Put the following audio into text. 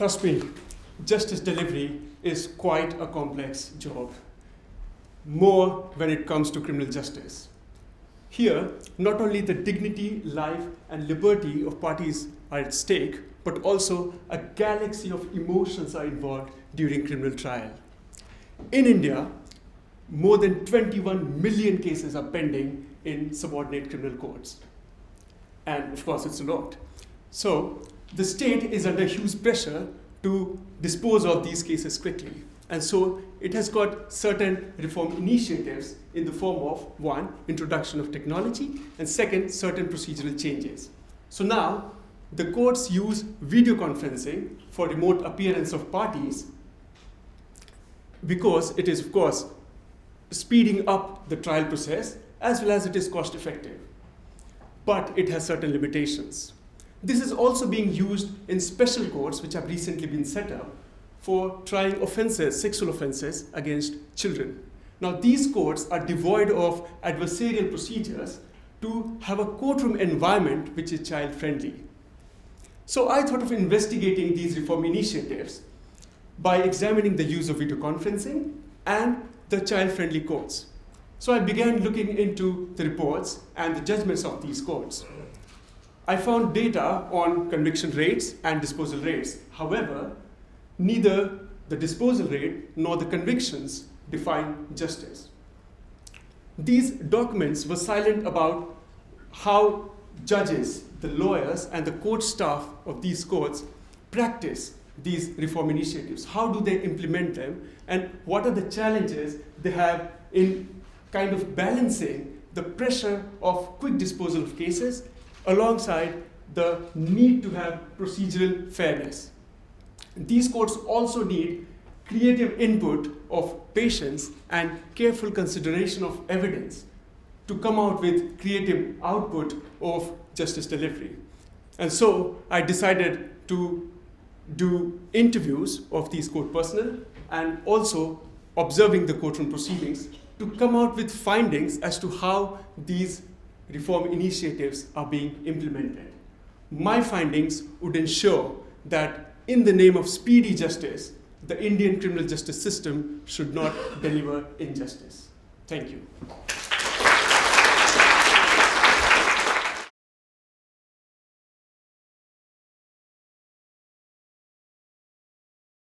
Trust me, justice delivery is quite a complex job, more when it comes to criminal justice. Here, not only the dignity, life, and liberty of parties are at stake, but also a galaxy of emotions are involved during criminal trial. In India, more than 21 million cases are pending in subordinate criminal courts. And of course, it's a lot. So the state is under huge pressure to dispose of these cases quickly. And so it has got certain reform initiatives in the form of, one, introduction of technology, and second, certain procedural changes. So now, the courts use video conferencing for remote appearance of parties because it is, of course, speeding up the trial process as well as it is cost effective. But it has certain limitations. This is also being used in special courts which have recently been set up for trying offenses, sexual offenses against children. Now these courts are devoid of adversarial procedures to have a courtroom environment which is child friendly. So I thought of investigating these reform initiatives by examining the use of video conferencing and the child-friendly courts. So I began looking into the reports and the judgments of these courts. I found data on conviction rates and disposal rates. However, neither the disposal rate nor the convictions define justice. These documents were silent about how judges, the lawyers, and the court staff of these courts practice these reform initiatives. How do they implement them, and what are the challenges they have in kind of balancing the pressure of quick disposal of cases alongside the need to have procedural fairness. These courts also need creative input of patience and careful consideration of evidence to come out with creative output of justice delivery. And so I decided to do interviews of these court personnel and also observing the courtroom proceedings to come out with findings as to how these reform initiatives are being implemented. My findings would ensure that in the name of speedy justice, the Indian criminal justice system should not deliver injustice. Thank you.